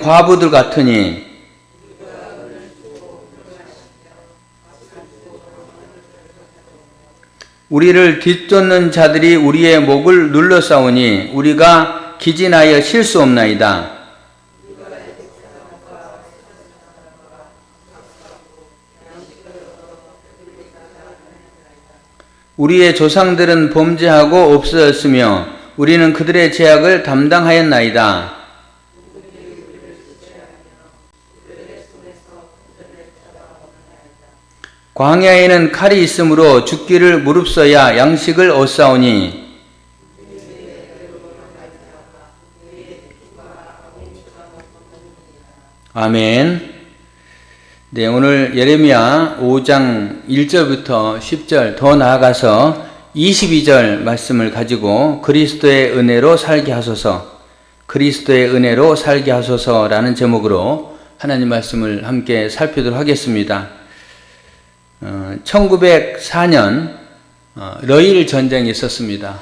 과부들 같으니 우리를 뒤쫓는 자들이 우리의 목을 눌러싸우니 우리가 기진하여 쉴 수 없나이다. 우리의 조상들은 범죄하고 없어졌으며 우리는 그들의 죄악을 담당하였나이다. 광야에는 칼이 있으므로 죽기를 무릅써야 양식을 얻사오니 아멘. 네, 오늘 예레미야 5장 1절부터 10절 더 나아가서 22절 말씀을 가지고 그리스도의 은혜로 살게 하소서, 그리스도의 은혜로 살게 하소서라는 제목으로 하나님 말씀을 함께 살피도록 하겠습니다. 1904년 러일 전쟁이 있었습니다.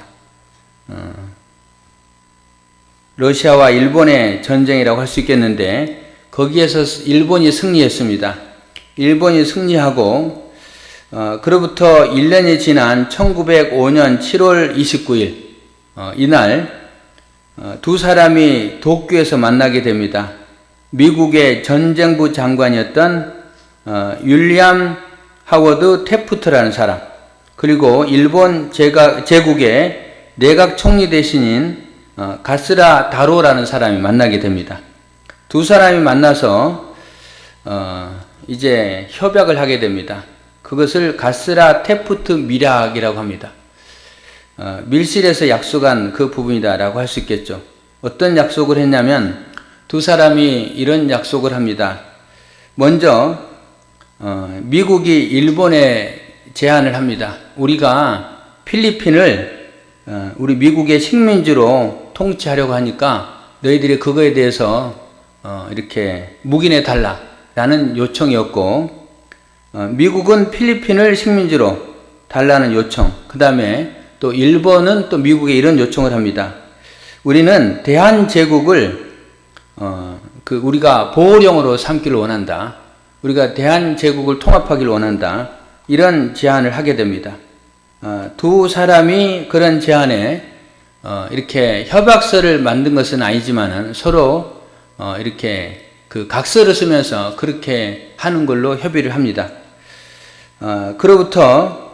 러시아와 일본의 전쟁이라고 할 수 있겠는데 거기에서 일본이 승리했습니다. 일본이 승리하고 그로부터 1년이 지난 1905년 7월 29일 이날 두 사람이 도쿄에서 만나게 됩니다. 미국의 전쟁부 장관이었던 윌리엄 하워드 태프트라는 사람, 그리고 일본 제국의 내각 총리 대신인 가스라 다로라는 사람이 만나게 됩니다. 두 사람이 만나서 이제 협약을 하게 됩니다. 그것을 가스라 테프트 밀약이라고 합니다. 밀실에서 약속한 그 부분이다라고 할 수 있겠죠. 어떤 약속을 했냐면 두 사람이 이런 약속을 합니다. 먼저 미국이 일본에 제안을 합니다. 우리가 필리핀을 우리 미국의 식민지로 통치하려고 하니까 너희들이 그거에 대해서 이렇게 묵인해 달라라는 요청이었고, 미국은 필리핀을 식민지로 달라는 요청, 그 다음에 또 일본은 또 미국에 이런 요청을 합니다. 우리는 대한제국을 우리가 보호령으로 삼기를 원한다. 우리가 대한제국을 통합하기를 원한다. 이런 제안을 하게 됩니다. 두 사람이 그런 제안에 이렇게 협약서를 만든 것은 아니지만은 서로 이렇게 그 각서를 쓰면서 그렇게 하는 걸로 협의를 합니다. 그로부터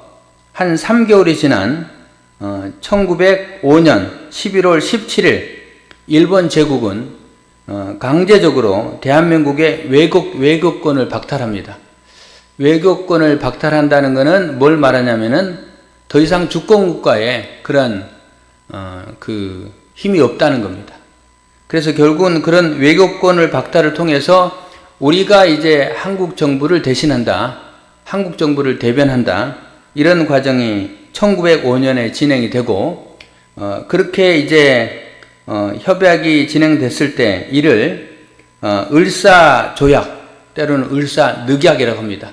한 3개월이 지난 1905년 11월 17일 일본 제국은 강제적으로 대한민국의 외교권을 박탈합니다. 외교권을 박탈한다는 것은 뭘 말하냐면은 더 이상 주권국가에 그런 그 힘이 없다는 겁니다. 그래서 결국은 그런 외교권을 박탈을 통해서 우리가 이제 한국 정부를 대신한다, 한국 정부를 대변한다, 이런 과정이 1905년에 진행이 되고, 그렇게 이제 협약이 진행됐을 때 이를 을사조약, 때로는 을사늑약이라고 합니다.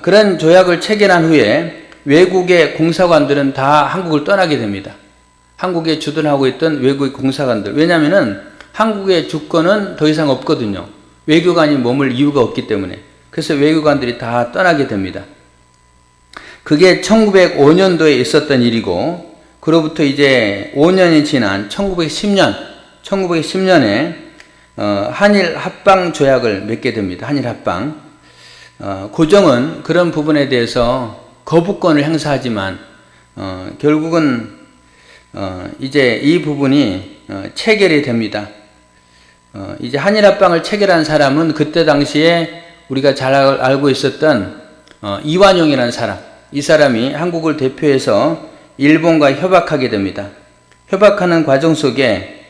그런 조약을 체결한 후에 외국의 공사관들은 다 한국을 떠나게 됩니다. 한국에 주둔하고 있던 외국의 공사관들. 왜냐하면은 한국의 주권은 더 이상 없거든요. 외교관이 머물 이유가 없기 때문에. 그래서 외교관들이 다 떠나게 됩니다. 그게 1905년도에 있었던 일이고, 그로부터 이제 5년이 지난 1910년에 한일 합방 조약을 맺게 됩니다. 한일 합방. 고정은 그런 부분에 대해서 거부권을 행사하지만 결국은 이제 이 부분이 체결이 됩니다. 이제 한일 합방을 체결한 사람은 그때 당시에 우리가 잘 알고 있었던 이완용이라는 사람, 이 사람이 한국을 대표해서 일본과 협약하게 됩니다. 협약하는 과정 속에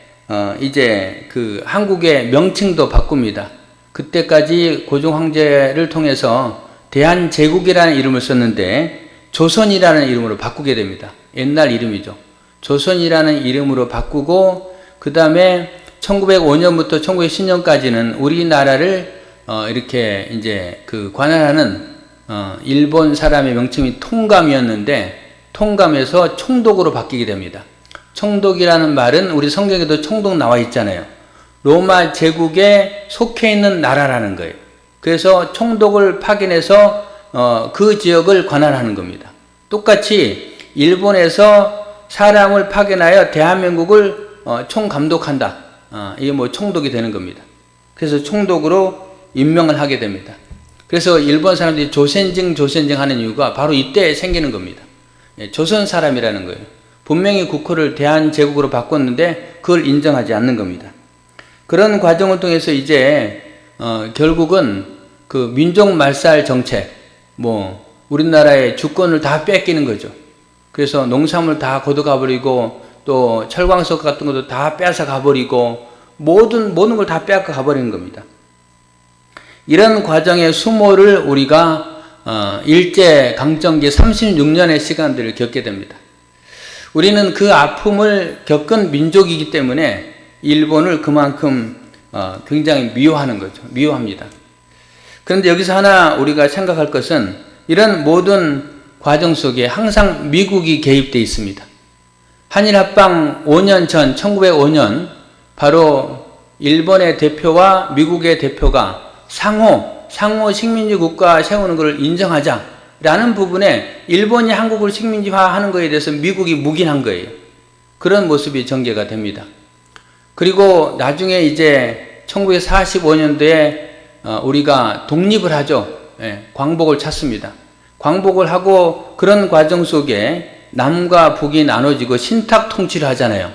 이제 그 한국의 명칭도 바꿉니다. 그때까지 고종 황제를 통해서 대한제국이라는 이름을 썼는데 조선이라는 이름으로 바꾸게 됩니다. 옛날 이름이죠. 조선이라는 이름으로 바꾸고, 그 다음에 1905년부터 1910년까지는 우리나라를 이렇게 이제 그 관할하는 일본 사람의 명칭이 통감이었는데 통감에서 총독으로 바뀌게 됩니다. 총독이라는 말은 우리 성경에도 총독 나와 있잖아요. 로마 제국에 속해 있는 나라라는 거예요. 그래서 총독을 파견해서 그 지역을 관할하는 겁니다. 똑같이 일본에서 사람을 파견하여 대한민국을 총감독한다. 이게 뭐 총독이 되는 겁니다. 그래서 총독으로 임명을 하게 됩니다. 그래서 일본 사람들이 조센징 하는 이유가 바로 이때 생기는 겁니다. 조선 사람이라는 거예요. 분명히 국호를 대한제국으로 바꿨는데 그걸 인정하지 않는 겁니다. 그런 과정을 통해서 이제 결국은 그 민족 말살 정책, 뭐 우리나라의 주권을 다 뺏기는 거죠. 그래서 농산물 다 걷어가 버리고 또 철광석 같은 것도 다 뺏어 가버리고 모든 걸 다 빼앗아 가버리는 겁니다. 이런 과정의 수모를 우리가 일제강점기 36년의 시간들을 겪게 됩니다. 우리는 그 아픔을 겪은 민족이기 때문에 일본을 그만큼 굉장히 미워하는 거죠. 미워합니다. 그런데 여기서 하나 우리가 생각할 것은 이런 모든 과정 속에 항상 미국이 개입되어 있습니다. 한일합방 5년 전 1905년 바로 일본의 대표와 미국의 대표가 상호 식민지 국가 세우는 것을 인정하자라는 부분에 일본이 한국을 식민지화하는 것에 대해서 미국이 묵인한 거예요. 그런 모습이 전개가 됩니다. 그리고 나중에 이제 1945년도에 우리가 독립을 하죠. 광복을 찾습니다. 광복을 하고 그런 과정 속에 남과 북이 나눠지고 신탁 통치를 하잖아요.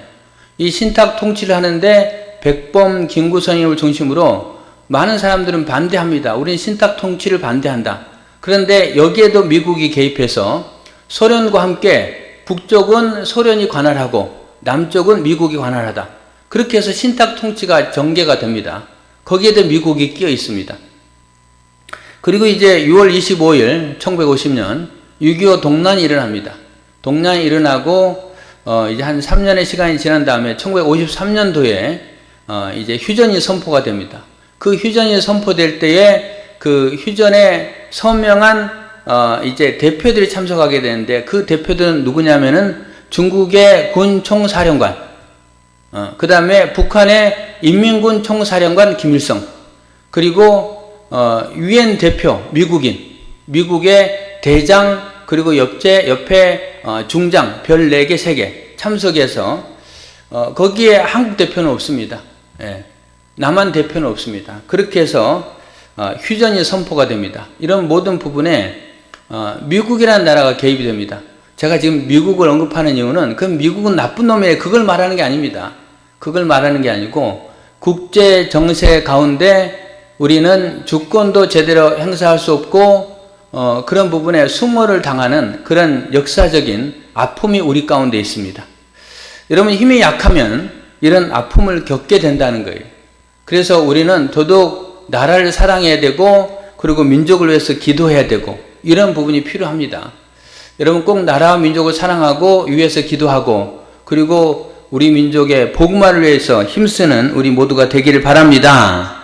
이 신탁 통치를 하는데 백범, 김구선임을 중심으로 많은 사람들은 반대합니다. 우리는 신탁 통치를 반대한다. 그런데 여기에도 미국이 개입해서 소련과 함께 북쪽은 소련이 관할하고 남쪽은 미국이 관할하다. 그렇게 해서 신탁 통치가 전개가 됩니다. 거기에도 미국이 끼어 있습니다. 그리고 이제 6월 25일 1950년 6.25 동란이 일어납니다. 동란이 일어나고 이제 한 3년의 시간이 지난 다음에 1953년도에 이제 휴전이 선포가 됩니다. 그 휴전이 선포될 때에 그 휴전에 서명한 이제 대표들이 참석하게 되는데 그 대표들은 누구냐면은 중국의 군 총사령관, 그 다음에 북한의 인민군 총사령관 김일성, 그리고 유엔 대표 미국의 대장, 그리고 옆에 중장 별 4개, 3개 참석해서 거기에 한국 대표는 없습니다. 남한 대표는 없습니다. 그렇게 해서 휴전이 선포가 됩니다. 이런 모든 부분에 미국이라는 나라가 개입이 됩니다. 제가 지금 미국을 언급하는 이유는 그 미국은 나쁜 놈이에요. 그걸 말하는 게 아닙니다. 그걸 말하는 게 아니고 국제 정세 가운데 우리는 주권도 제대로 행사할 수 없고 그런 부분에 수모를 당하는 그런 역사적인 아픔이 우리 가운데 있습니다. 여러분 힘이 약하면 이런 아픔을 겪게 된다는 거예요. 그래서 우리는 더더욱 나라를 사랑해야 되고 그리고 민족을 위해서 기도해야 되고 이런 부분이 필요합니다. 여러분 꼭 나라와 민족을 사랑하고 위해서 기도하고 그리고 우리 민족의 복음화를 위해서 힘쓰는 우리 모두가 되기를 바랍니다.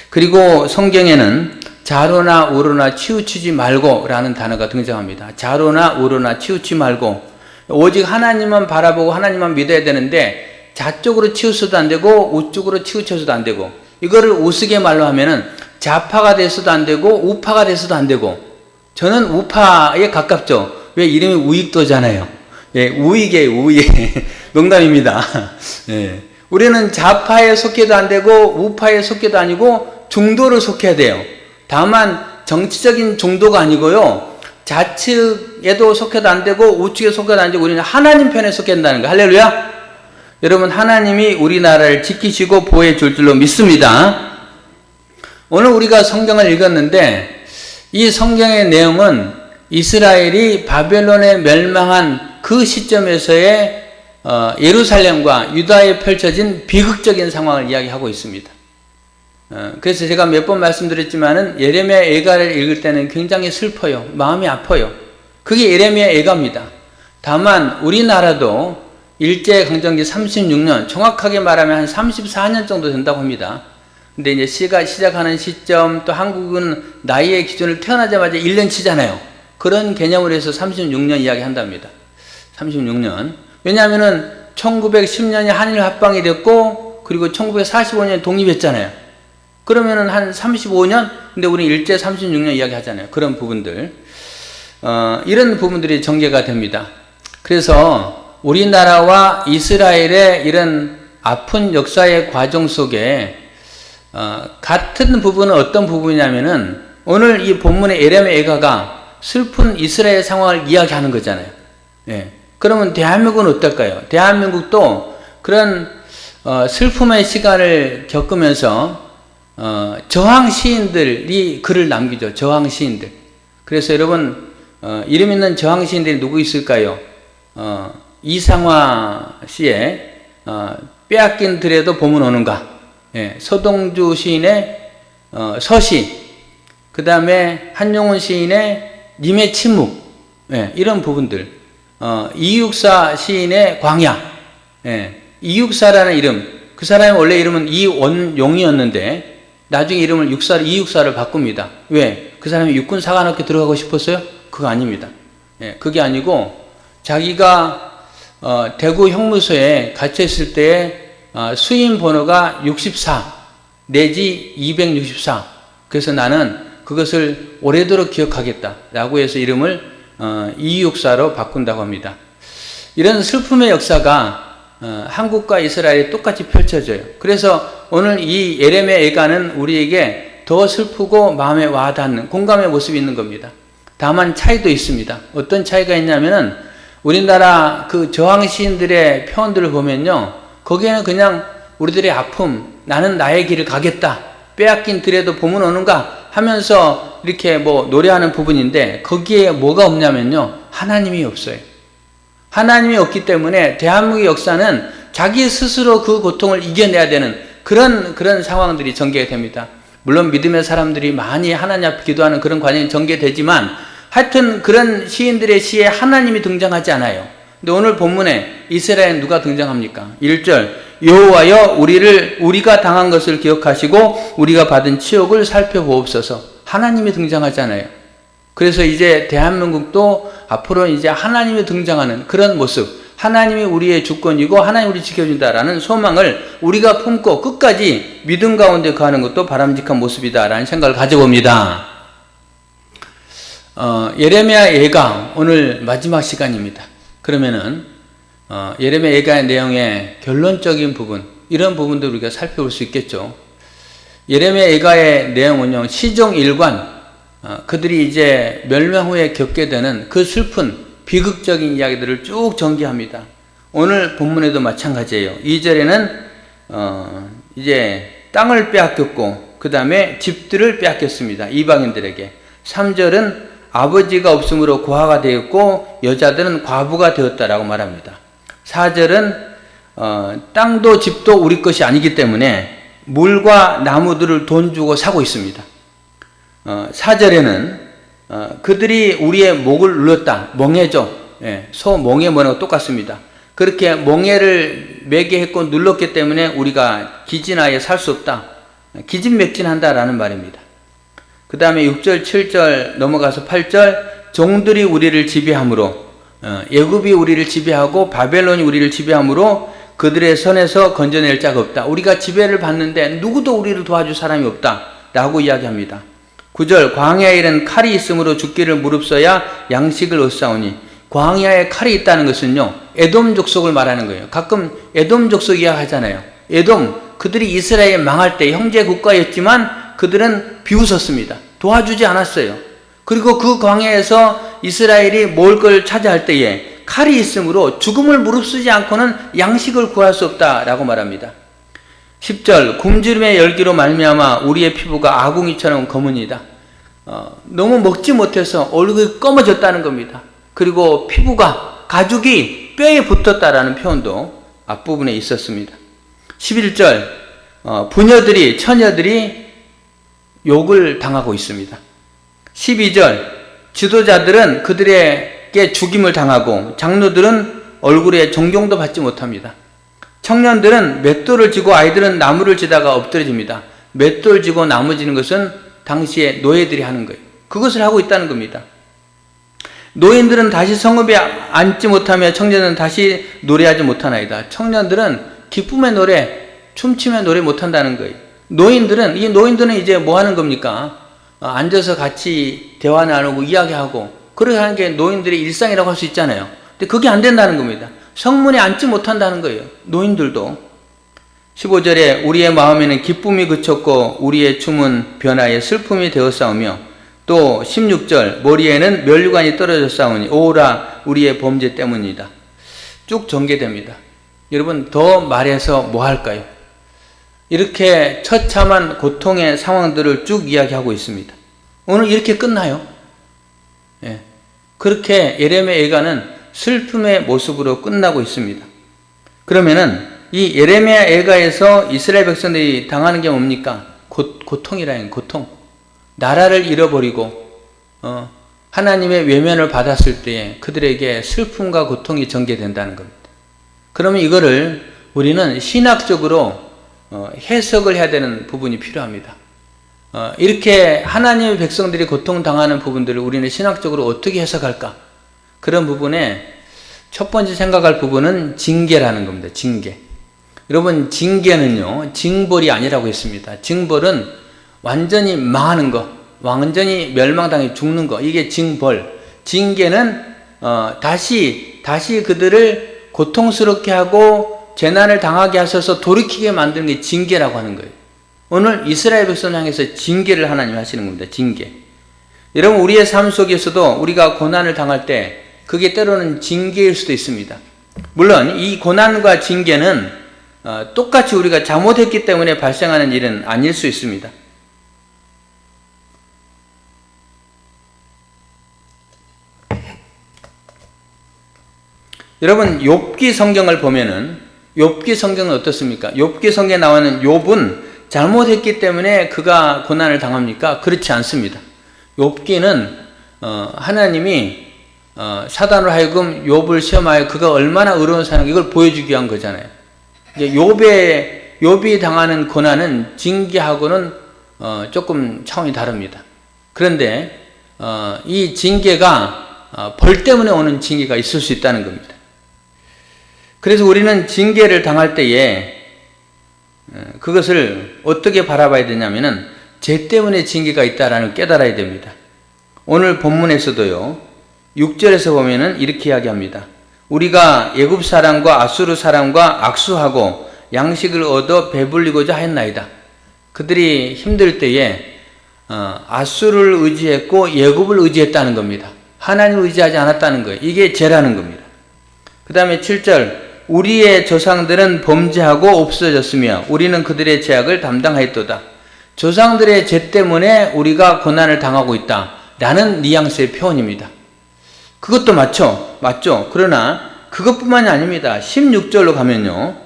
그리고 성경에는 좌로나 우로나 치우치지 말고 라는 단어가 등장합니다. 좌로나 우로나 치우치지 말고 오직 하나님만 바라보고 하나님만 믿어야 되는데 좌쪽으로 치우쳐도 안 되고 우쪽으로 치우쳐서도 안 되고 이거를 우스개 말로 하면은 좌파가 돼서도 안 되고 우파가 돼서도 안 되고 저는 우파에 가깝죠. 왜 이름이 우익도잖아요. 우익이에요. 우익. 농담입니다. 우리는 좌파에 속해도 안 되고 우파에 속해도 아니고 중도를 속해야 돼요. 다만 정치적인 중도가 아니고요. 좌측에도 속해도 안 되고 우측에 속해도 안 되고 우리는 하나님 편에 속해야 된다는 거예요. 할렐루야. 여러분 하나님이 우리나라를 지키시고 보호해 줄 줄로 믿습니다. 오늘 우리가 성경을 읽었는데 이 성경의 내용은 이스라엘이 바벨론에 멸망한 그 시점에서의 예루살렘과 유다에 펼쳐진 비극적인 상황을 이야기하고 있습니다. 그래서 제가 몇 번 말씀드렸지만은 예레미야 예가를 읽을 때는 굉장히 슬퍼요. 마음이 아파요. 그게 예레미야 예가입니다. 다만 우리나라도 일제강점기 36년, 정확하게 말하면 한 34년 정도 된다고 합니다. 근데 이제 시가 시작하는 시점, 또 한국은 나이의 기준을 태어나자마자 1년 치잖아요. 그런 개념으로 해서 36년 이야기 한답니다. 36년. 왜냐하면은 1910년에 한일 합방이 됐고, 그리고 1945년에 독립했잖아요. 그러면은 한 35년? 근데 우리 일제 36년 이야기 하잖아요. 그런 부분들. 이런 부분들이 전개가 됩니다. 그래서 우리나라와 이스라엘의 이런 아픈 역사의 과정 속에 같은 부분은 어떤 부분이냐면은 오늘 이 본문의 에렘의 애가가 슬픈 이스라엘 상황을 이야기하는 거잖아요. 예. 그러면 대한민국은 어떨까요? 대한민국도 그런 슬픔의 시간을 겪으면서 저항 시인들이 글을 남기죠. 저항 시인들. 그래서 여러분 이름 있는 저항 시인들이 누구 있을까요? 이상화 씨의 빼앗긴 들에도 봄은 오는가. 예. 서동주 시인의 서시. 그 다음에 한용운 시인의 님의 침묵. 예. 이런 부분들. 이육사 시인의 광야. 예. 이육사라는 이름. 그 사람의 원래 이름은 이원용이었는데 나중에 이름을 이육사를 바꿉니다. 왜? 그 사람이 육군 사관학교 들어가고 싶었어요? 그거 아닙니다. 예, 그게 아니고 자기가 대구 형무소에 갇혀 있을 때 수임 번호가 64 내지 264. 그래서 나는 그것을 오래도록 기억하겠다라고 해서 이름을 이육사로 바꾼다고 합니다. 이런 슬픔의 역사가 한국과 이스라엘이 똑같이 펼쳐져요. 그래서 오늘 이 에렘의 애가는 우리에게 더 슬프고 마음에 와닿는 공감의 모습이 있는 겁니다. 다만 차이도 있습니다. 어떤 차이가 있냐면은 우리나라 그 저항 시인들의 표현들을 보면요. 거기에는 그냥 우리들의 아픔, 나는 나의 길을 가겠다. 빼앗긴 들에도 봄은 오는가 하면서 이렇게 뭐 노래하는 부분인데 거기에 뭐가 없냐면요. 하나님이 없어요. 하나님이 없기 때문에 대한민국의 역사는 자기 스스로 그 고통을 이겨내야 되는 그런 상황들이 전개가 됩니다. 물론 믿음의 사람들이 많이 하나님 앞에 기도하는 그런 과정이 전개되지만 하여튼 그런 시인들의 시에 하나님이 등장하지 않아요. 근데 오늘 본문에 이스라엘은 누가 등장합니까? 1절 여호와여 우리가 당한 것을 기억하시고 우리가 받은 치욕을 살펴보옵소서. 하나님이 등장하잖아요. 그래서 이제 대한민국도 앞으로 이제 하나님이 등장하는 그런 모습, 하나님이 우리의 주권이고 하나님이 우리 지켜준다라는 소망을 우리가 품고 끝까지 믿음 가운데 가는 것도 바람직한 모습이다라는 생각을 가져봅니다. 예레미야 예가 오늘 마지막 시간입니다. 그러면은 예레미야 예가의 내용의 결론적인 부분, 이런 부분도 우리가 살펴볼 수 있겠죠. 예레미야 예가의 내용은요, 시종 일관, 그들이 이제 멸망 후에 겪게 되는 그 슬픈 비극적인 이야기들을 쭉 전개합니다. 오늘 본문에도 마찬가지예요. 2절에는 이제 땅을 빼앗겼고 그 다음에 집들을 빼앗겼습니다. 이방인들에게. 3절은 아버지가 없으므로 고아가 되었고 여자들은 과부가 되었다라고 말합니다. 4절은 땅도 집도 우리 것이 아니기 때문에 물과 나무들을 돈 주고 사고 있습니다. 4절에는 그들이 우리의 목을 눌렀다. 멍해죠. 예, 소 멍해 뭐라고 똑같습니다. 그렇게 멍해를 매게 했고 눌렀기 때문에 우리가 기진하에 살 수 없다. 기진맥진한다라는 말입니다. 그 다음에 6절, 7절 넘어가서 8절 종들이 우리를 지배함으로 애굽이 우리를 지배하고 바벨론이 우리를 지배함으로 그들의 손에서 건져낼 자가 없다. 우리가 지배를 받는데 누구도 우리를 도와줄 사람이 없다. 라고 이야기합니다. 9절 광야에 이른 칼이 있으므로 죽기를 무릅써야 양식을 얻사오니. 광야에 칼이 있다는 것은요 에돔 족속을 말하는 거예요. 가끔 에돔 족속 이야기하잖아요. 에돔, 그들이 이스라엘 망할 때 형제 국가였지만 그들은 비웃었습니다. 도와주지 않았어요. 그리고 그 광야에서 이스라엘이 먹을 걸 차지할 때에 칼이 있으므로 죽음을 무릅쓰지 않고는 양식을 구할 수 없다라고 말합니다. 10절 굶주림의 열기로 말미암아 우리의 피부가 아궁이처럼 검은이다. 너무 먹지 못해서 얼굴이 검어졌다는 겁니다. 그리고 피부가 가죽이 뼈에 붙었다라는 표현도 앞부분에 있었습니다. 11절 부녀들이 처녀들이 욕을 당하고 있습니다. 12절 지도자들은 그들에게 죽임을 당하고 장로들은 얼굴에 존경도 받지 못합니다. 청년들은 맷돌을 쥐고 아이들은 나무를 지다가 엎드려집니다. 맷돌 쥐고 나무 지는 것은 당시에 노예들이 하는 거예요. 그것을 하고 있다는 겁니다. 노인들은 다시 성읍에 앉지 못하며 청년들은 다시 노래하지 못하나이다. 청년들은 기쁨의 노래, 춤추면 노래 못한다는 거예요. 노인들은 이제 뭐 하는 겁니까? 앉아서 같이 대화 나누고 이야기하고 그렇게 하는 게 노인들의 일상이라고 할 수 있잖아요. 근데 그게 안 된다는 겁니다. 성문에 앉지 못한다는 거예요. 노인들도. 15절에 우리의 마음에는 기쁨이 그쳤고 우리의 춤은 변화에 슬픔이 되었사오며, 또 16절 머리에는 면류관이 떨어졌사오니 오라 우리의 범죄 때문이다. 쭉 전개됩니다. 여러분, 더 말해서 뭐 할까요? 이렇게 처참한 고통의 상황들을 쭉 이야기하고 있습니다. 오늘 이렇게 끝나요? 예. 그렇게 예레미야 애가는 슬픔의 모습으로 끝나고 있습니다. 그러면은 이 예레미야 애가에서 이스라엘 백성들이 당하는 게 뭡니까? 고통이라는 고통. 나라를 잃어버리고 하나님의 외면을 받았을 때에 그들에게 슬픔과 고통이 전개된다는 겁니다. 그러면 이거를 우리는 신학적으로 해석을 해야 되는 부분이 필요합니다. 이렇게 하나님의 백성들이 고통당하는 부분들을 우리는 신학적으로 어떻게 해석할까? 그런 부분에 첫 번째 생각할 부분은 징계라는 겁니다. 징계. 여러분, 징계는요, 징벌이 아니라고 했습니다. 징벌은 완전히 망하는 거, 완전히 멸망당해 죽는 거, 이게 징벌. 징계는 다시 그들을 고통스럽게 하고 재난을 당하게 하셔서 돌이키게 만드는 게 징계라고 하는 거예요. 오늘 이스라엘 백성을 향해서 징계를 하나님이 하시는 겁니다. 징계. 여러분, 우리의 삶 속에서도 우리가 고난을 당할 때 그게 때로는 징계일 수도 있습니다. 물론 이 고난과 징계는 똑같이 우리가 잘못했기 때문에 발생하는 일은 아닐 수 있습니다. 여러분, 욥기 성경을 보면은 욥기 성경은 어떻습니까? 욥기 성경에 나오는 욥은 잘못했기 때문에 그가 고난을 당합니까? 그렇지 않습니다. 욥기는 하나님이 사단으로 하여금 욥을 시험하여 그가 얼마나 의로운 사람인가 이걸 보여주기 위한 거잖아요. 욥이 당하는 고난은 징계하고는 조금 차원이 다릅니다. 그런데 이 징계가 벌 때문에 오는 징계가 있을 수 있다는 겁니다. 그래서 우리는 징계를 당할 때에 그것을 어떻게 바라봐야 되냐면은 죄 때문에 징계가 있다라는 걸 깨달아야 됩니다. 오늘 본문에서도요, 6절에서 보면은 이렇게 이야기합니다. 우리가 애굽 사람과 아수르 사람과 악수하고 양식을 얻어 배불리고자 했나이다. 그들이 힘들 때에 아수르를 의지했고 애굽을 의지했다는 겁니다. 하나님을 의지하지 않았다는 거예요. 이게 죄라는 겁니다. 그 다음에 7절 우리의 조상들은 범죄하고 없어졌으며 우리는 그들의 죄악을 담당하였도다. 조상들의 죄 때문에 우리가 고난을 당하고 있다 라는 뉘앙스의 표현입니다. 그것도 맞죠. 그러나 그것뿐만이 아닙니다. 16절로 가면요,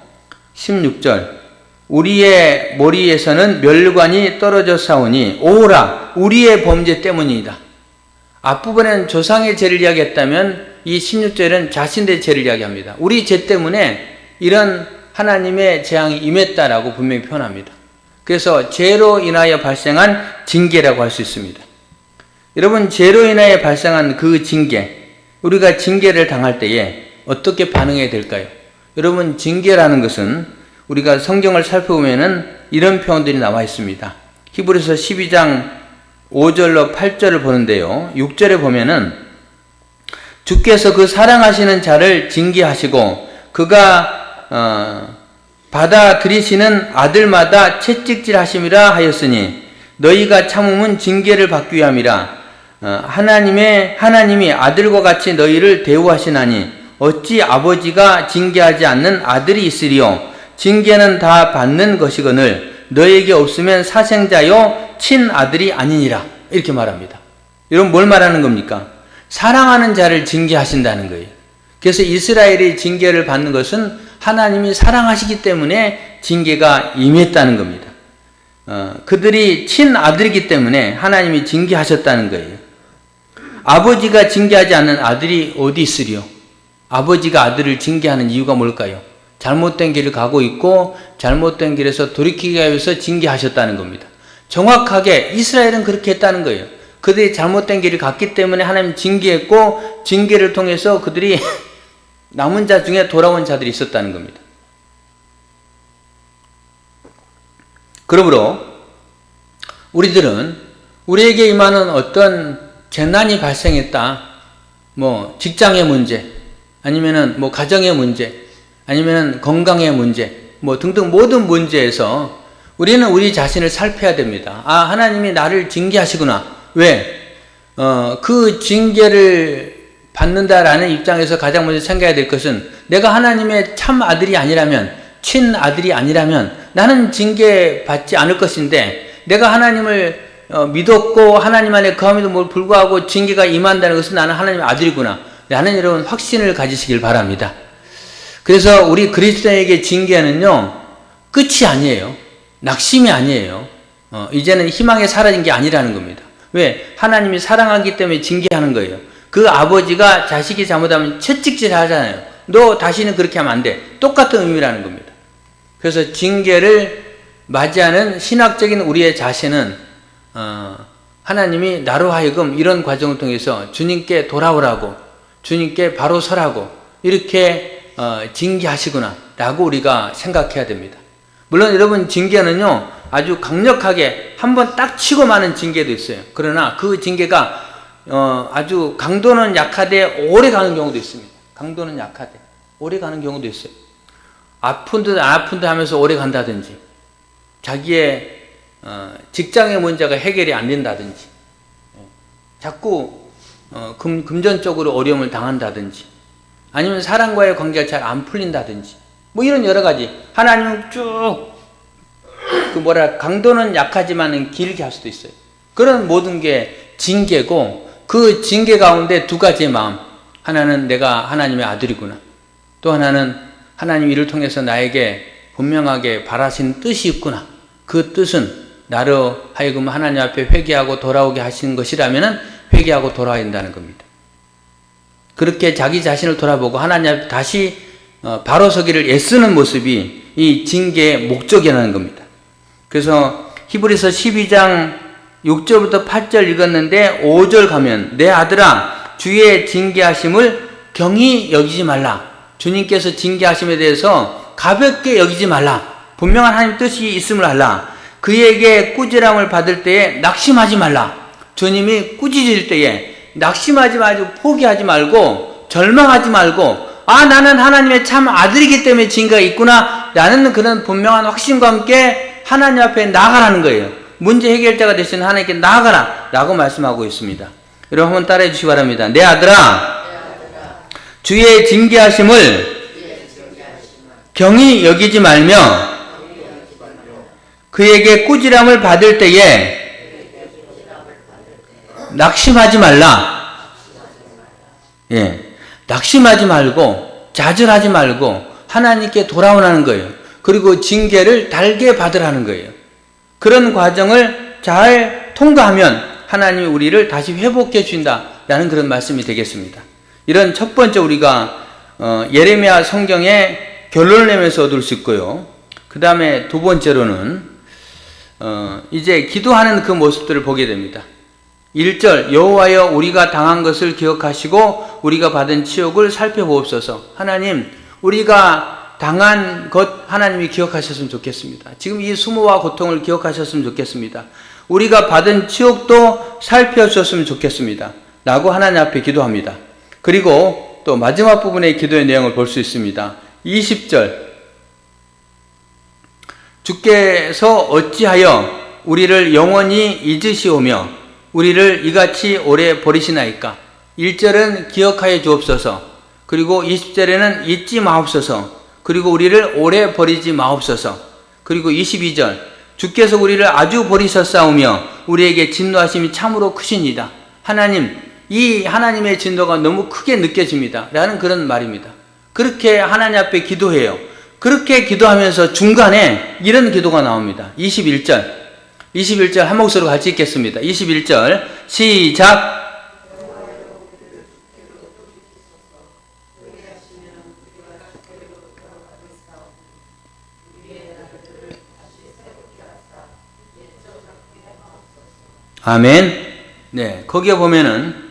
16절 우리의 머리에서는 멸관이 떨어져 사오니 오라 우리의 범죄 때문이다. 앞부분에는 조상의 죄를 이야기했다면 이 16절은 자신의 죄를 이야기합니다. 우리 죄 때문에 이런 하나님의 재앙이 임했다라고 분명히 표현합니다. 그래서 죄로 인하여 발생한 징계라고 할 수 있습니다. 여러분, 죄로 인하여 발생한 그 징계, 우리가 징계를 당할 때에 어떻게 반응해야 될까요? 여러분, 징계라는 것은 우리가 성경을 살펴보면은 이런 표현들이 나와 있습니다. 히브리서 12장 5절로 8절을 보는데요, 6절에 보면은 주께서 그 사랑하시는 자를 징계하시고 그가 받아들이시는 아들마다 채찍질 하심이라 하였으니 너희가 참음은 징계를 받기 위함이라. 하나님이 아들과 같이 너희를 대우하시나니 어찌 아버지가 징계하지 않는 아들이 있으리요. 징계는 다 받는 것이거늘 너희에게 없으면 사생자요 친아들이 아니니라. 이렇게 말합니다. 여러분, 뭘 말하는 겁니까? 사랑하는 자를 징계하신다는 거예요. 그래서 이스라엘이 징계를 받는 것은 하나님이 사랑하시기 때문에 징계가 임했다는 겁니다. 그들이 친아들이기 때문에 하나님이 징계하셨다는 거예요. 아버지가 징계하지 않는 아들이 어디 있으리요? 아버지가 아들을 징계하는 이유가 뭘까요? 잘못된 길을 가고 있고 잘못된 길에서 돌이키기 위해서 징계하셨다는 겁니다. 정확하게 이스라엘은 그렇게 했다는 거예요. 그들이 잘못된 길을 갔기 때문에 하나님 징계했고 징계를 통해서 그들이 남은 자 중에 돌아온 자들이 있었다는 겁니다. 그러므로 우리들은 우리에게 임하는 어떤 재난이 발생했다. 뭐 직장의 문제, 아니면은 뭐 가정의 문제, 아니면은 건강의 문제, 뭐 등등 모든 문제에서 우리는 우리 자신을 살펴야 됩니다. 아, 하나님이 나를 징계하시구나. 왜? 그 징계를 받는다라는 입장에서 가장 먼저 생각해야 될 것은 내가 하나님의 참 아들이 아니라면, 친 아들이 아니라면 나는 징계받지 않을 것인데, 내가 하나님을 믿었고 하나님 안에 거함에도 불구하고 징계가 임한다는 것은 나는 하나님의 아들이구나. 나는 여러분 확신을 가지시길 바랍니다. 그래서 우리 그리스도인에게 징계는요, 끝이 아니에요. 낙심이 아니에요. 이제는 희망이 사라진 게 아니라는 겁니다. 왜? 하나님이 사랑하기 때문에 징계하는 거예요. 그 아버지가 자식이 잘못하면 채찍질 하잖아요. 너 다시는 그렇게 하면 안 돼. 똑같은 의미라는 겁니다. 그래서 징계를 맞이하는 신학적인 우리의 자세는 하나님이 나로 하여금 이런 과정을 통해서 주님께 돌아오라고, 주님께 바로 서라고 이렇게 징계하시구나 라고 우리가 생각해야 됩니다. 물론 여러분, 징계는요 아주 강력하게 한번 딱 치고 마는 징계도 있어요. 그러나 그 징계가 아주 강도는 약하되 오래 가는 경우도 있습니다. 강도는 약하되 오래 가는 경우도 있어요. 아픈 듯 안 아픈 듯 하면서 오래 간다든지, 자기의 직장의 문제가 해결이 안 된다든지, 자꾸 금전적으로 어려움을 당한다든지, 아니면 사람과의 관계가 잘 안 풀린다든지, 뭐 이런 여러 가지. 하나님은 쭉 강도는 약하지만 길게 할 수도 있어요. 그런 모든 게 징계고, 그 징계 가운데 두 가지의 마음. 하나는 내가 하나님의 아들이구나. 또 하나는 하나님 이를 통해서 나에게 분명하게 바라신 뜻이 있구나. 그 뜻은 나로 하여금 하나님 앞에 회개하고 돌아오게 하시는 것이라면 회개하고 돌아야 한다는 겁니다. 그렇게 자기 자신을 돌아보고 하나님 앞에 다시 바로 서기를 애쓰는 모습이 이 징계의 목적이라는 겁니다. 그래서 히브리서 12장 6절부터 8절 읽었는데 5절 가면, 내 아들아 주의 징계하심을 경히 여기지 말라. 주님께서 징계하심에 대해서 가볍게 여기지 말라. 분명한 하나님 뜻이 있음을 알라. 그에게 꾸지람을 받을 때에 낙심하지 말라. 주님이 꾸짖을 때에 낙심하지 말고 포기하지 말고 절망하지 말고, 아, 나는 하나님의 참 아들이기 때문에 징계가 있구나 라는 그런 분명한 확신과 함께 하나님 앞에 나아가라는 거예요. 문제 해결자가 되시는 하나님께 나아가라 라고 말씀하고 있습니다. 여러분 한번 따라해 주시기 바랍니다. 내 아들아 주의 징계하심을 경히 여기지 말며 그에게 꾸지람을 받을 때에 낙심하지 말라. 예, 낙심하지 말고 좌절하지 말고 하나님께 돌아오라는 거예요. 그리고 징계를 달게 받으라는 거예요. 그런 과정을 잘 통과하면 하나님이 우리를 다시 회복해 주신다라는 그런 말씀이 되겠습니다. 이런 첫 번째 우리가 예레미야 성경의 결론을 내면서 얻을 수 있고요. 그 다음에 두 번째로는 이제 기도하는 그 모습들을 보게 됩니다. 1절, 여호와여 우리가 당한 것을 기억하시고 우리가 받은 치욕을 살펴보옵소서. 하나님, 우리가 당한 것 하나님이 기억하셨으면 좋겠습니다. 지금 이 수모와 고통을 기억하셨으면 좋겠습니다. 우리가 받은 치욕도 살펴주셨으면 좋겠습니다. 라고 하나님 앞에 기도합니다. 그리고 또 마지막 부분의 기도의 내용을 볼 수 있습니다. 20절, 주께서 어찌하여 우리를 영원히 잊으시오며 우리를 이같이 오래 버리시나이까. 1절은 기억하여 주옵소서. 그리고 20절에는 잊지 마옵소서. 그리고 우리를 오래 버리지 마옵소서. 그리고 22절, 주께서 우리를 아주 버리셨사오며 우리에게 진노하심이 참으로 크시니이다. 하나님, 이 하나님의 진노가 너무 크게 느껴집니다 라는 그런 말입니다. 그렇게 하나님 앞에 기도해요. 그렇게 기도하면서 중간에 이런 기도가 나옵니다. 21절 한 목소리로 같이 읽겠습니다. 21절 시작. 아멘. 네, 거기에 보면은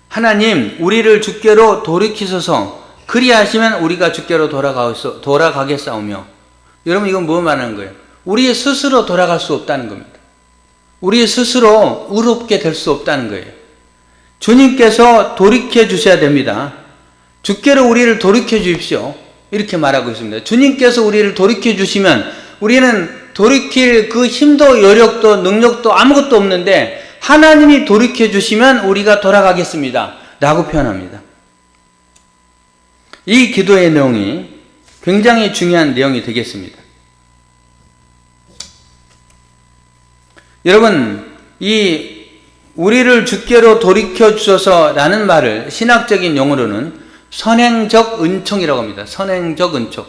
하나님 우리를 주께로 돌이키소서. 그리하시면 우리가 주께로 돌아가겠사오며. 여러분, 이건 뭐 말하는 거예요? 우리 스스로 돌아갈 수 없다는 겁니다. 우리 스스로 의롭게 될 수 없다는 거예요. 주님께서 돌이켜 주셔야 됩니다. 주께로 우리를 돌이켜 주십시오. 이렇게 말하고 있습니다. 주님께서 우리를 돌이켜 주시면 우리는 돌이킬 그 힘도 여력도 능력도 아무것도 없는데 하나님이 돌이켜 주시면 우리가 돌아가겠습니다. 라고 표현합니다. 이 기도의 내용이 굉장히 중요한 내용이 되겠습니다. 여러분, 이 우리를 주께로 돌이켜 주소서라는 말을 신학적인 용어로는 선행적 은총이라고 합니다. 선행적 은총.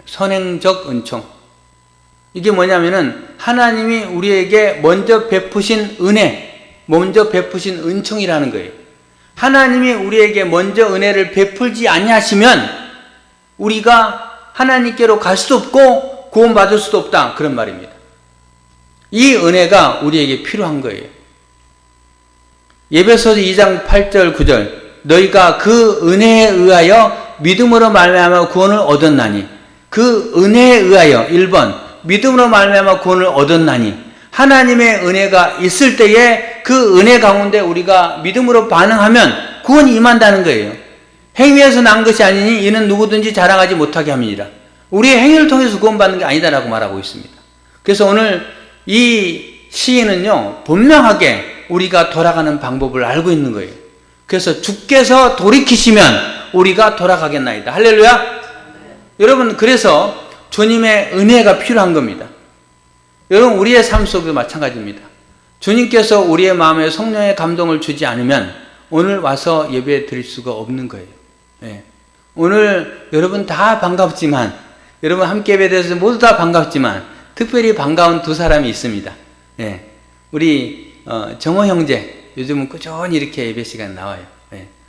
선행적 은총. 이게 뭐냐면은 하나님이 우리에게 먼저 베푸신 은혜, 먼저 베푸신 은총이라는 거예요. 하나님이 우리에게 먼저 은혜를 베풀지 아니하시면 우리가 하나님께로 갈 수도 없고 구원받을 수도 없다. 그런 말입니다. 이 은혜가 우리에게 필요한 거예요. 에베소서 2장 8절 9절 너희가 그 은혜에 의하여 믿음으로 말미암아 구원을 얻었나니 그 은혜에 의하여 1번 믿음으로 말미암아 구원을 얻었나니 하나님의 은혜가 있을 때에 그 은혜 가운데 우리가 믿음으로 반응하면 구원이 임한다는 거예요. 행위에서 난 것이 아니니 이는 누구든지 자랑하지 못하게 함이니라. 우리의 행위를 통해서 구원받는 게 아니다라고 말하고 있습니다. 그래서 오늘 이 시인은요 분명하게 우리가 돌아가는 방법을 알고 있는 거예요. 그래서 주께서 돌이키시면 우리가 돌아가겠나이다. 할렐루야. 여러분, 그래서 주님의 은혜가 필요한 겁니다. 여러분, 우리의 삶 속에도 마찬가지입니다. 주님께서 우리의 마음에 성령의 감동을 주지 않으면 오늘 와서 예배 드릴 수가 없는 거예요. 오늘 여러분 다 반갑지만, 여러분 함께 예배 드려서 모두 다 반갑지만 특별히 반가운 두 사람이 있습니다. 우리 정호 형제, 요즘은 꾸준히 이렇게 예배 시간 나와요.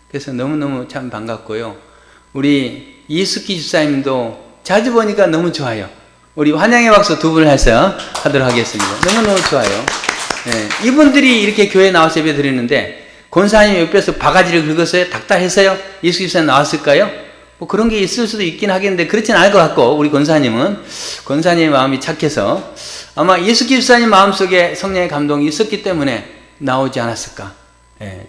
그래서 너무너무 참 반갑고요. 우리 이숙기 집사님도 자주 보니까 너무 좋아요. 우리 환영의 박수 두 분을 해서 하도록 하겠습니다. 너무너무 좋아요. 이분들이 이렇게 교회에 나와서 예배 드리는데 권사님 옆에서 바가지를 긁었어요? 닥달했어요? 이숙기 집사님 나왔을까요? 뭐 그런 게 있을 수도 있긴 하겠는데 그렇진 않을 것 같고, 우리 권사님의 마음이 착해서 아마 이숙기 집사님 마음속에 성령의 감동이 있었기 때문에 나오지 않았을까.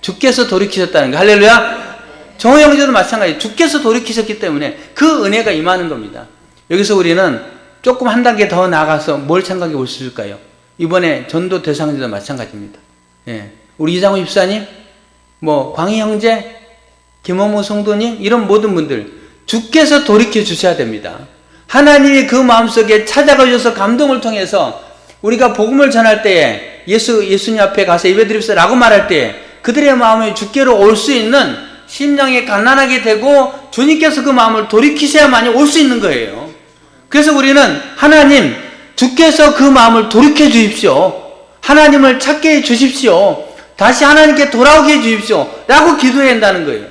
주께서 돌이키셨다는 거. 할렐루야. 정호 형제도 마찬가지. 주께서 돌이키셨기 때문에 그 은혜가 임하는 겁니다. 여기서 우리는 조금 한 단계 더 나가서 뭘 생각해 볼 수 있을까요? 이번에 전도 대상자도 마찬가지입니다. 우리 이장호 집사님, 광희 형제, 김어무 성도님, 이런 모든 분들 주께서 돌이켜 주셔야 됩니다. 하나님이 그 마음속에 찾아가 주셔서 감동을 통해서 우리가 복음을 전할 때에 예수님 앞에 가서 예배드립시다 라고 말할 때에 그들의 마음이 주께로 올 수 있는 심령이 가난하게 되고 주님께서 그 마음을 돌이키셔야만이 올 수 있는 거예요. 그래서 우리는 하나님, 주께서 그 마음을 돌이켜 주십시오. 하나님을 찾게 해 주십시오. 다시 하나님께 돌아오게 해 주십시오. 라고 기도해야 한다는 거예요.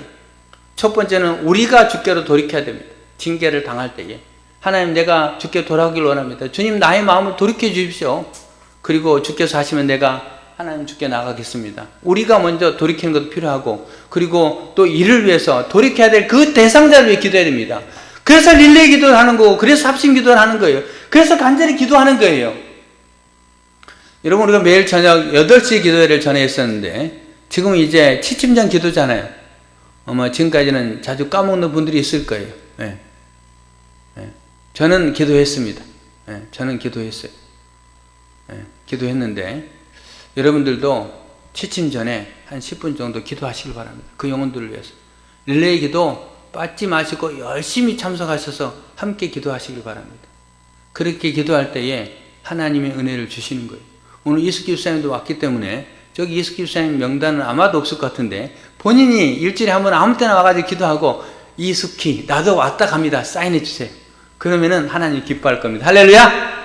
첫 번째는 우리가 주께로 돌이켜야 됩니다. 징계를 당할 때에. 하나님, 내가 주께 돌아오길 원합니다. 주님, 나의 마음을 돌이켜 주십시오. 그리고 주께서 하시면 내가 하나님 주께 나가겠습니다. 우리가 먼저 돌이키는 것도 필요하고, 그리고 또 이를 위해서 돌이켜야 될 그 대상자를 위해 기도해야 됩니다. 그래서 릴레이 기도를 하는 거고, 그래서 합심 기도를 하는 거예요. 그래서 간절히 기도하는 거예요. 여러분, 우리가 매일 저녁 8시 기도회를 전에 했었는데 지금 이제 취침전 기도잖아요. 아마 지금까지는 자주 까먹는 분들이 있을 거예요. 저는 기도했습니다. 저는 기도했어요. 기도했는데 여러분들도 취침 전에 한 10분 정도 기도하시길 바랍니다. 그 영혼들을 위해서. 릴레이 기도 빠지 마시고 열심히 참석하셔서 함께 기도하시길 바랍니다. 그렇게 기도할 때에 하나님의 은혜를 주시는 거예요. 오늘 이숙기 집사님도 왔기 때문에 저기 이숙기 집사님 명단은 아마도 없을 것 같은데 본인이 일주일에 한번 아무 때나 와가지고 기도하고 이숙기 나도 왔다 갑니다. 사인해 주세요. 그러면은 하나님 기뻐할 겁니다. 할렐루야.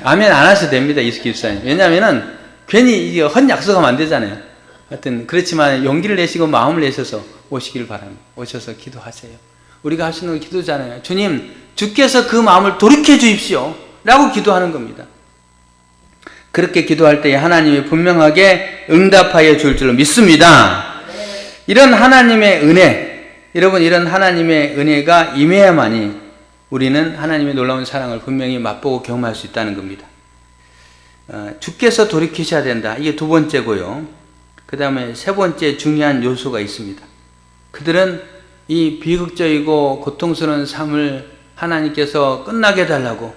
아멘 안 하셔도 됩니다. 이숙기 집사님. 왜냐하면은 괜히 이게 헛 약속하면 안 되잖아요. 하여튼 그렇지만 용기를 내시고 마음을 내셔서 오시길 바랍니다. 오셔서 기도하세요. 우리가 할 수 있는 건 기도잖아요. 주님, 주께서 그 마음을 돌이켜 주십시오 라고 기도하는 겁니다. 그렇게 기도할 때에 하나님이 분명하게 응답하여 줄 줄로 믿습니다. 이런 하나님의 은혜, 여러분, 이런 하나님의 은혜가 임해야만이 우리는 하나님의 놀라운 사랑을 분명히 맛보고 경험할 수 있다는 겁니다. 주께서 돌이키셔야 된다. 이게 두 번째고요. 그 다음에 세 번째 중요한 요소가 있습니다. 그들은 이 비극적이고 고통스러운 삶을 하나님께서 끝나게 해달라고,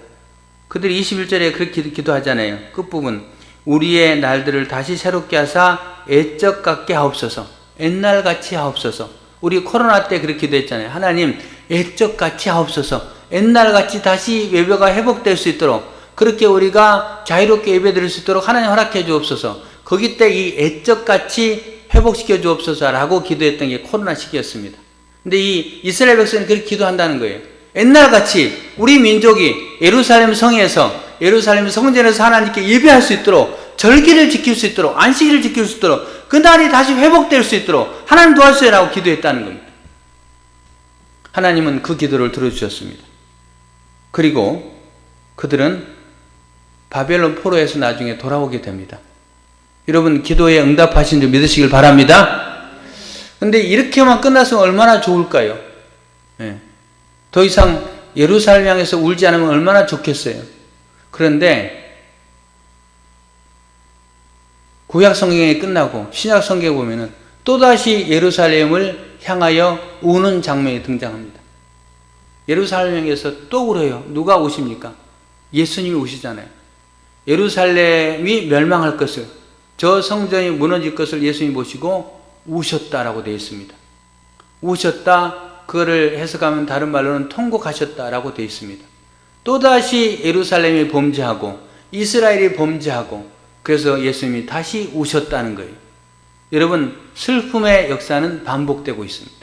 그들이 21절에 그렇게 기도하잖아요. 끝부분, 우리의 날들을 다시 새롭게 하사 애적 같게 하옵소서. 옛날같이 하옵소서. 우리 코로나 때 그렇게 기도했잖아요. 하나님 애적 같이 하옵소서. 옛날같이 다시 예배가 회복될 수 있도록, 그렇게 우리가 자유롭게 예배드릴 수 있도록 하나님 허락해 주옵소서. 거기 때 이 애적같이 회복시켜 주옵소서라고 기도했던 게 코로나 시기였습니다. 근데 이 이스라엘 백성이 그렇게 기도한다는 거예요. 옛날같이 우리 민족이 예루살렘 성에서, 예루살렘 성전에서 하나님께 예배할 수 있도록, 절기를 지킬 수 있도록, 안식일을 지킬 수 있도록, 그날이 다시 회복될 수 있도록 하나님 도와주세요라고 기도했다는 겁니다. 하나님은 그 기도를 들어주셨습니다. 그리고 그들은 바벨론 포로에서 나중에 돌아오게 됩니다. 여러분, 기도에 응답하신 줄 믿으시길 바랍니다. 근데 이렇게만 끝났으면 얼마나 좋을까요? 네. 더 이상 예루살렘 향해서 울지 않으면 얼마나 좋겠어요. 그런데 구약 성경이 끝나고 신약 성경에 보면은 또다시 예루살렘을 향하여 우는 장면이 등장합니다. 예루살렘 향해서 또 울어요. 누가 우십니까? 예수님이 우시잖아요. 예루살렘이 멸망할 것을, 저 성전이 무너질 것을 예수님이 보시고 우셨다라고 되어 있습니다. 우셨다, 그거를 해석하면 다른 말로는 통곡하셨다라고 되어 있습니다. 또다시 예루살렘이 범죄하고 이스라엘이 범죄하고, 그래서 예수님이 다시 우셨다는 거예요. 여러분, 슬픔의 역사는 반복되고 있습니다.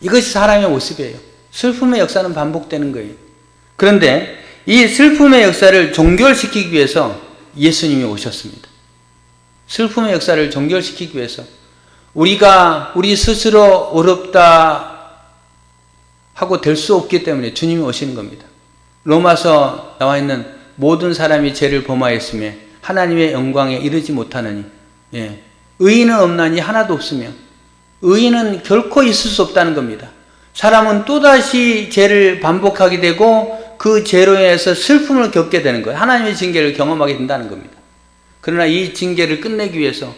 이것이 사람의 모습이에요. 슬픔의 역사는 반복되는 거예요. 그런데 이 슬픔의 역사를 종결시키기 위해서 예수님이 오셨습니다. 슬픔의 역사를 종결시키기 위해서, 우리 스스로 어렵다 하고 될 수 없기 때문에 주님이 오시는 겁니다. 로마서 나와 있는 모든 사람이 죄를 범하였으며 하나님의 영광에 이르지 못하느니, 의인은 없나니 하나도 없으며, 의인은 결코 있을 수 없다는 겁니다. 사람은 또다시 죄를 반복하게 되고 그 죄로 인해서 슬픔을 겪게 되는 거예요. 하나님의 징계를 경험하게 된다는 겁니다. 그러나 이 징계를 끝내기 위해서,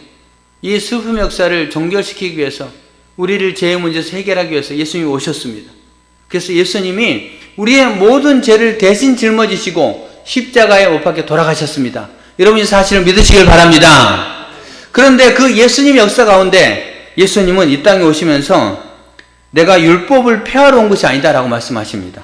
이 슬픔 역사를 종결시키기 위해서, 우리를 죄의 문제에서 해결하기 위해서 예수님이 오셨습니다. 그래서 예수님이 우리의 모든 죄를 대신 짊어지시고 십자가에 못 박혀 돌아가셨습니다. 여러분이 사실을 믿으시길 바랍니다. 그런데 그 예수님의 역사 가운데 예수님은 이 땅에 오시면서 내가 율법을 폐하러 온 것이 아니다라고 말씀하십니다.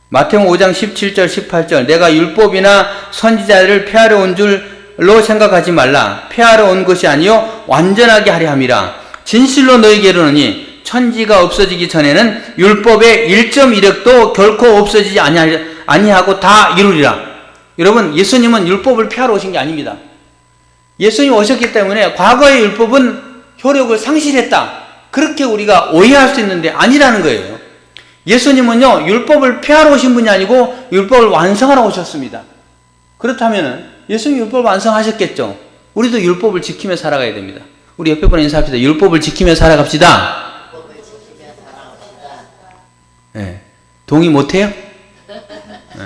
마태복음 5장 17절 18절, 내가 율법이나 선지자를 폐하러 온 줄로 생각하지 말라. 폐하러 온 것이 아니요 완전하게 하려 함이라. 진실로 너희에게 이르노니 천지가 없어지기 전에는 율법의 1.1획도 결코 없어지지 아니하고 다 이루리라. 여러분, 예수님은 율법을 폐하러 오신 게 아닙니다. 예수님이 오셨기 때문에 과거의 율법은 효력을 상실했다, 그렇게 우리가 오해할 수 있는데 아니라는 거예요. 예수님은요, 율법을 폐하러 오신 분이 아니고 율법을 완성하러 오셨습니다. 그렇다면 예수님이 율법을 완성하셨겠죠. 우리도 율법을 지키며 살아가야 됩니다. 우리 옆에 분에 인사합시다. 율법을 지키며 살아갑시다. 네. 동의 못해요? 네.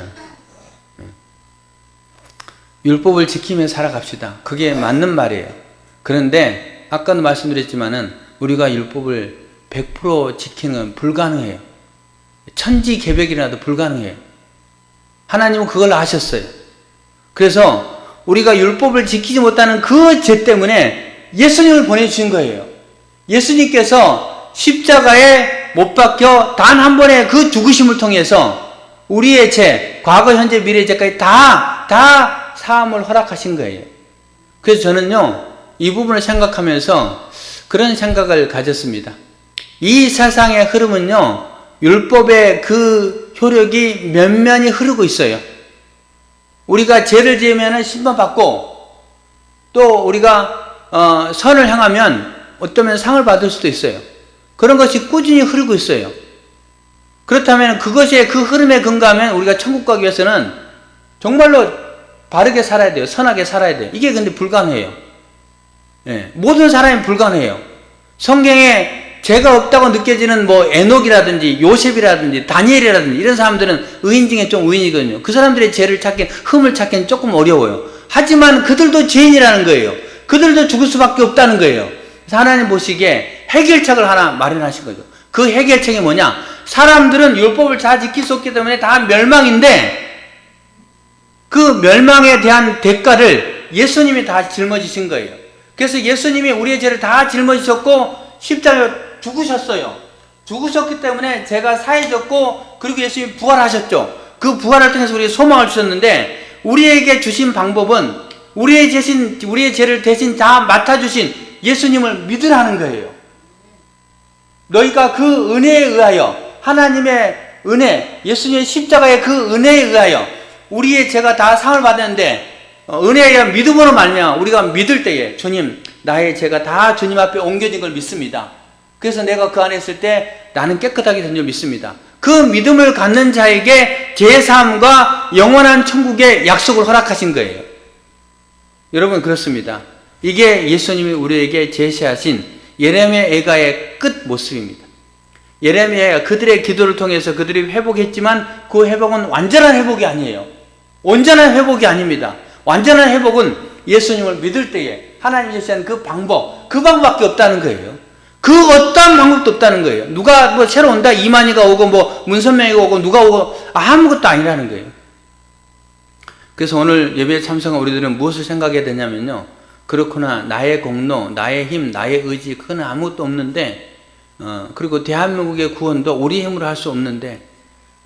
율법을 지키며 살아갑시다. 그게 맞는 말이에요. 그런데 아까도 말씀드렸지만은 우리가 율법을 100% 지키는 건 불가능해요. 천지개벽이라도 불가능해요. 하나님은 그걸 아셨어요. 그래서 우리가 율법을 지키지 못하는 그 죄 때문에 예수님을 보내주신 거예요. 예수님께서 십자가에 못 박혀 단 한 번의 그 죽으심을 통해서 우리의 죄, 과거, 현재, 미래의 죄까지 다 사함을 허락하신 거예요. 그래서 저는요, 이 부분을 생각하면서 그런 생각을 가졌습니다. 이 세상의 흐름은요, 율법의 그 효력이 면면히 흐르고 있어요. 우리가 죄를 지으면 심판받고, 또 우리가 선을 향하면 어쩌면 상을 받을 수도 있어요. 그런 것이 꾸준히 흐르고 있어요. 그렇다면 그것에, 그 흐름에 근거하면 우리가 천국 가기 위해서는 정말로 바르게 살아야 돼요. 선하게 살아야 돼요. 이게 근데 불가능해요. 모든 사람이 불가능해요. 성경에 죄가 없다고 느껴지는 뭐 에녹이라든지 요셉이라든지 다니엘이라든지 이런 사람들은 의인 중에 좀 의인이거든요. 그 사람들의 죄를 흠을 찾기는 조금 어려워요. 하지만 그들도 죄인이라는 거예요. 그들도 죽을 수밖에 없다는 거예요. 그래서 하나님 보시기에 해결책을 하나 마련하신 거죠. 그 해결책이 뭐냐? 사람들은 율법을 잘 지킬 수 없기 때문에 다 멸망인데 그 멸망에 대한 대가를 예수님이 다 짊어지신 거예요. 그래서 예수님이 우리의 죄를 다 짊어지셨고 십자가에 죽으셨어요. 죽으셨기 때문에 죄가 사해졌고 그리고 예수님이 부활하셨죠. 그 부활을 통해서 우리에게 소망을 주셨는데 우리에게 주신 방법은 우리의 죄를 대신 다 맡아주신 예수님을 믿으라는 거예요. 너희가 그 은혜에 의하여 하나님의 은혜, 예수님의 십자가의 그 은혜에 의하여 우리의 죄가 다 상을 받았는데 은혜에 의한 믿음으로 말미암아 우리가 믿을 때에 주님 나의 죄가 다 주님 앞에 옮겨진 걸 믿습니다. 그래서 내가 그 안에 있을 때 나는 깨끗하게 된 줄 믿습니다. 그 믿음을 갖는 자에게 제사함과 영원한 천국의 약속을 허락하신 거예요. 여러분 그렇습니다. 이게 예수님이 우리에게 제시하신 예레미야 애가의 끝 모습입니다. 예레미야가 그들의 기도를 통해서 그들이 회복했지만 그 회복은 완전한 회복이 아니에요. 온전한 회복이 아닙니다. 완전한 회복은 예수님을 믿을 때에 하나님이 제시한 그 방법밖에 없다는 거예요. 그 어떤 방법도 없다는 거예요. 누가 뭐 새로 온다, 이만희가 오고 뭐 문선명이가 오고 누가 오고 아무것도 아니라는 거예요. 그래서 오늘 예배에 참석한 우리들은 무엇을 생각해야 되냐면요. 그렇구나, 나의 공로, 나의 힘, 나의 의지 그건 아무것도 없는데 그리고 대한민국의 구원도 우리 힘으로 할 수 없는데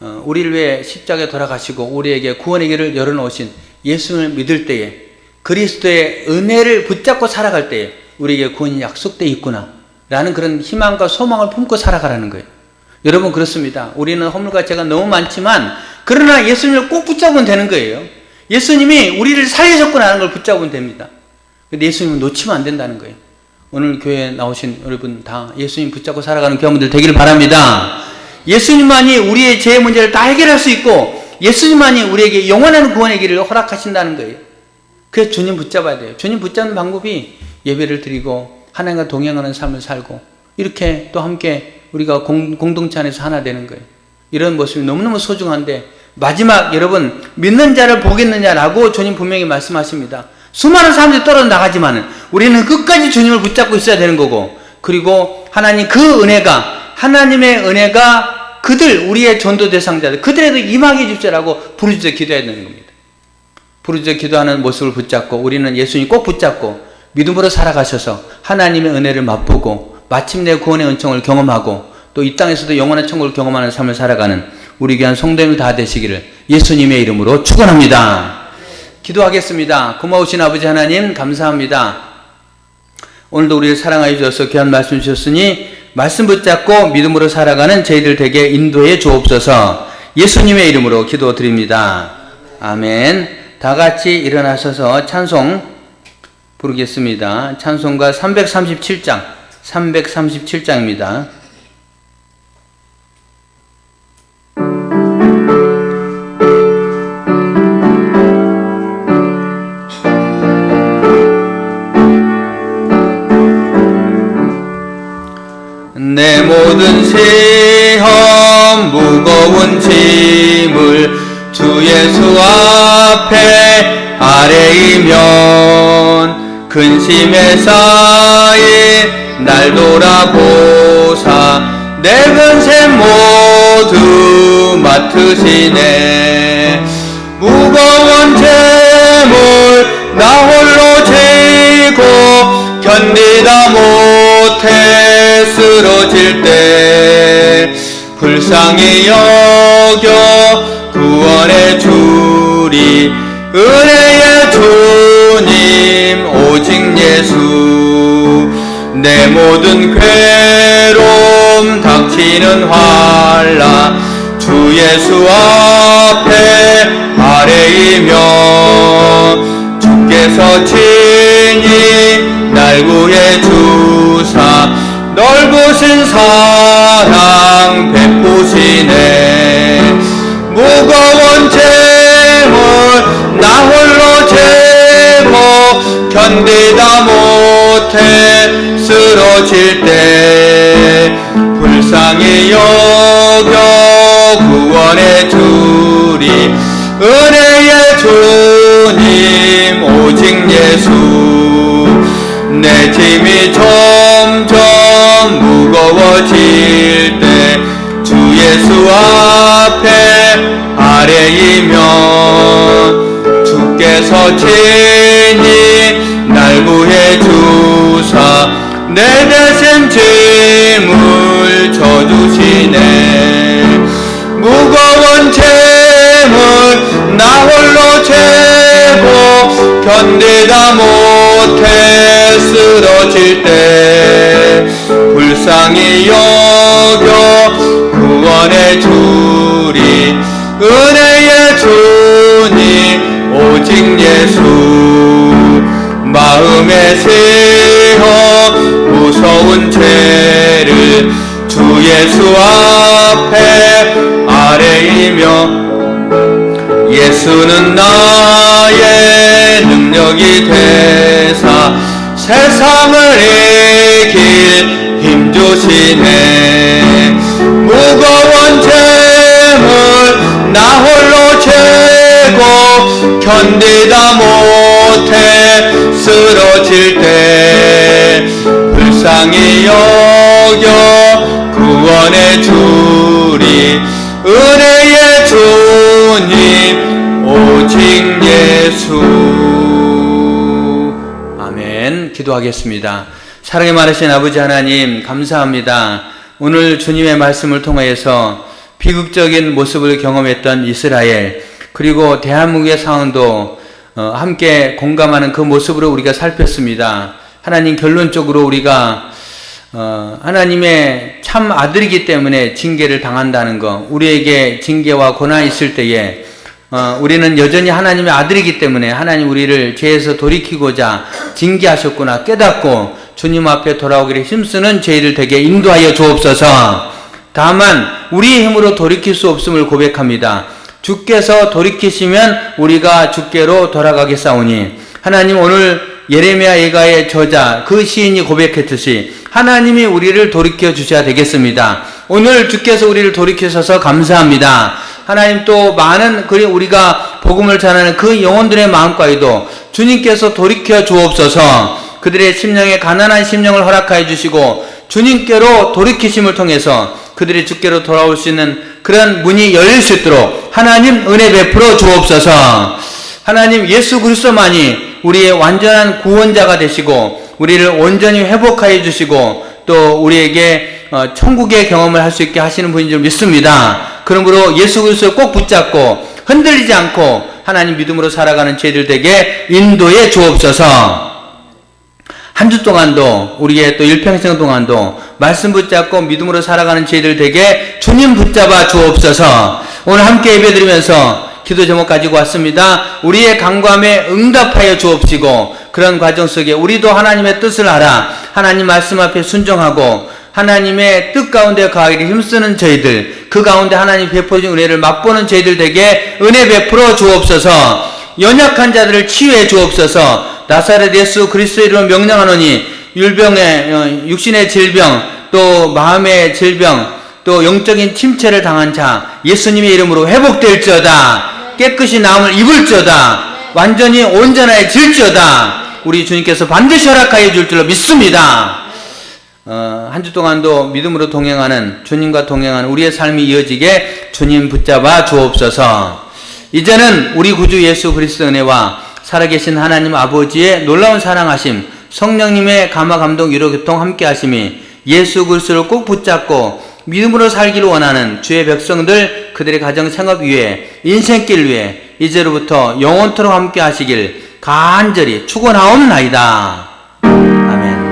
우리를 위해 십자가에 돌아가시고 우리에게 구원의 길을 열어놓으신 예수님을 믿을 때에 그리스도의 은혜를 붙잡고 살아갈 때에 우리에게 구원이 약속되어 있구나 라는 그런 희망과 소망을 품고 살아가라는 거예요. 여러분 그렇습니다. 우리는 허물과 죄가 너무 많지만 그러나 예수님을 꼭 붙잡으면 되는 거예요. 예수님이 우리를 살리셨구나 하는 걸 붙잡으면 됩니다. 근데 예수님은 놓치면 안 된다는 거예요. 오늘 교회에 나오신 여러분 다 예수님 붙잡고 살아가는 교우분들 되기를 바랍니다. 예수님만이 우리의 죄의 문제를 다 해결할 수 있고 예수님만이 우리에게 영원한 구원의 길을 허락하신다는 거예요. 그래서 주님 붙잡아야 돼요. 주님 붙잡는 방법이 예배를 드리고 하나님과 동행하는 삶을 살고 이렇게 또 함께 우리가 공동체 안에서 하나 되는 거예요. 이런 모습이 너무너무 소중한데 마지막 여러분 믿는 자를 보겠느냐라고 주님 분명히 말씀하십니다. 수많은 사람들이 떨어져 나가지만 우리는 끝까지 주님을 붙잡고 있어야 되는 거고 그리고 하나님 그 은혜가 하나님의 은혜가 우리의 전도 대상자들 그들에도 임하게 해주시라고 부르짖어 기도해야 되는 겁니다. 부르짖어 기도하는 모습을 붙잡고 우리는 예수님 꼭 붙잡고 믿음으로 살아가셔서 하나님의 은혜를 맛보고 마침내 구원의 은총을 경험하고 또 이 땅에서도 영원한 천국을 경험하는 삶을 살아가는 우리 귀한 성도님들 다 되시기를 예수님의 이름으로 축원합니다. 기도하겠습니다. 고마우신 아버지 하나님 감사합니다. 오늘도 우리를 사랑하여 주셔서 귀한 말씀 주셨으니 말씀 붙잡고 믿음으로 살아가는 저희들 되게 인도해 주옵소서. 예수님의 이름으로 기도드립니다. 아멘. 다 같이 일어나셔서 찬송 부르겠습니다. 찬송가 337장입니다. 내 모든 시험 무거운 짐을 주 예수 앞에 아뢰이면 근심에 쌓인 날 돌아보사 내 근심 모두 맡으시네. 무거운 짐을 나 홀로 지고 견디다 못해 쓰러질 때 불쌍히 여겨 구원해 주리. 은혜의 주님 오직 예수. 내 모든 괴로움 닥치는 환난 주 예수 앞에 아뢰이며 주께서 친히 날 구해 주사 넓으신 사랑 베푸시네. 무거운 짐을 나 홀로 지고 견디다 못해 쓰러질 때 불쌍히 여겨 구원해 주리. 은혜의 주님 오직 예수. 내 짐이 점점 무거워질 때 주 예수 앞에 아래이면 주께서 친히 날 구해 주사 내 대신 짐을 져주시네. 무거운 짐을 나 홀로 재고 견디다 못해 쓰러질 때 불쌍히 여겨 구원해 주리. 은혜의 주님 오직 예수. 마음에 세어 무서운 죄를 주 예수 앞에 아래이며 예수는 나의 능력이 되사 세상을 이길 힘 주시네. 무거운 짐을 나 홀로 재고 견디다 못해 쓰러질 때 불쌍히 여겨 구원해 주리. 은혜의 주님 오직 예수. 아멘. 기도하겠습니다. 사랑에 많으신 아버지 하나님 감사합니다. 오늘 주님의 말씀을 통하여서 비극적인 모습을 경험했던 이스라엘 그리고 대한민국의 상황도 함께 공감하는 그 모습으로 우리가 살폈습니다. 하나님 결론적으로 우리가 하나님의 참 아들이기 때문에 징계를 당한다는 것, 우리에게 징계와 고난이 있을 때에 우리는 여전히 하나님의 아들이기 때문에 하나님 우리를 죄에서 돌이키고자 징계하셨구나 깨닫고 주님 앞에 돌아오기를 힘쓰는 저희를 되게 인도하여 주옵소서. 다만 우리의 힘으로 돌이킬 수 없음을 고백합니다. 주께서 돌이키시면 우리가 주께로 돌아가겠사오니 하나님 오늘 예레미야 예가의 저자 그 시인이 고백했듯이 하나님이 우리를 돌이켜 주셔야 되겠습니다. 오늘 주께서 우리를 돌이키셔서 감사합니다. 하나님 또 많은 우리가 복음을 전하는 그 영혼들의 마음까지도 주님께서 돌이켜 주옵소서. 그들의 심령에 가난한 심령을 허락하여 주시고 주님께로 돌이키심을 통해서 그들이 주께로 돌아올 수 있는 그런 문이 열릴 수 있도록 하나님 은혜 베풀어 주옵소서. 하나님 예수 그리스도만이 우리의 완전한 구원자가 되시고 우리를 온전히 회복하여 주시고 또 우리에게 천국의 경험을 할 수 있게 하시는 분인 줄 믿습니다. 그러므로 예수 그리스도를 꼭 붙잡고 흔들리지 않고 하나님 믿음으로 살아가는 저희들 되게 인도해 주옵소서. 한 주 동안도 우리의 또 일평생 동안도 말씀 붙잡고 믿음으로 살아가는 저희들 되게 주님 붙잡아 주옵소서. 오늘 함께 예배드리면서 기도 제목 가지고 왔습니다. 우리의 간구함에 응답하여 주옵시고 그런 과정 속에 우리도 하나님의 뜻을 알아 하나님 말씀 앞에 순종하고 하나님의 뜻 가운데 거하기를 힘쓰는 저희들 그 가운데 하나님 베푸신 은혜를 맛보는 저희들 되게 은혜 베풀어 주옵소서. 연약한 자들을 치유해 주옵소서. 나사렛 예수 그리스도의 이름으로 명령하노니 율병의 육신의 질병 또 마음의 질병 또 영적인 침체를 당한 자 예수님의 이름으로 회복될지어다. 깨끗이 나음을 입을지어다. 완전히 온전해질지어다. 우리 주님께서 반드시 허락하여 줄 줄로 믿습니다. 한 주 동안도 믿음으로 동행하는 주님과 동행하는 우리의 삶이 이어지게 주님 붙잡아 주옵소서. 이제는 우리 구주 예수 그리스도 은혜와 살아계신 하나님 아버지의 놀라운 사랑하심 성령님의 감화 감동 위로 교통 함께 하심이 예수 그리스도를 꼭 붙잡고 믿음으로 살기를 원하는 주의 백성들 그들의 가정 생업 위에 인생길 위에 이제로부터 영원토록 함께 하시길 간절히 축원하옵나이다. 아멘.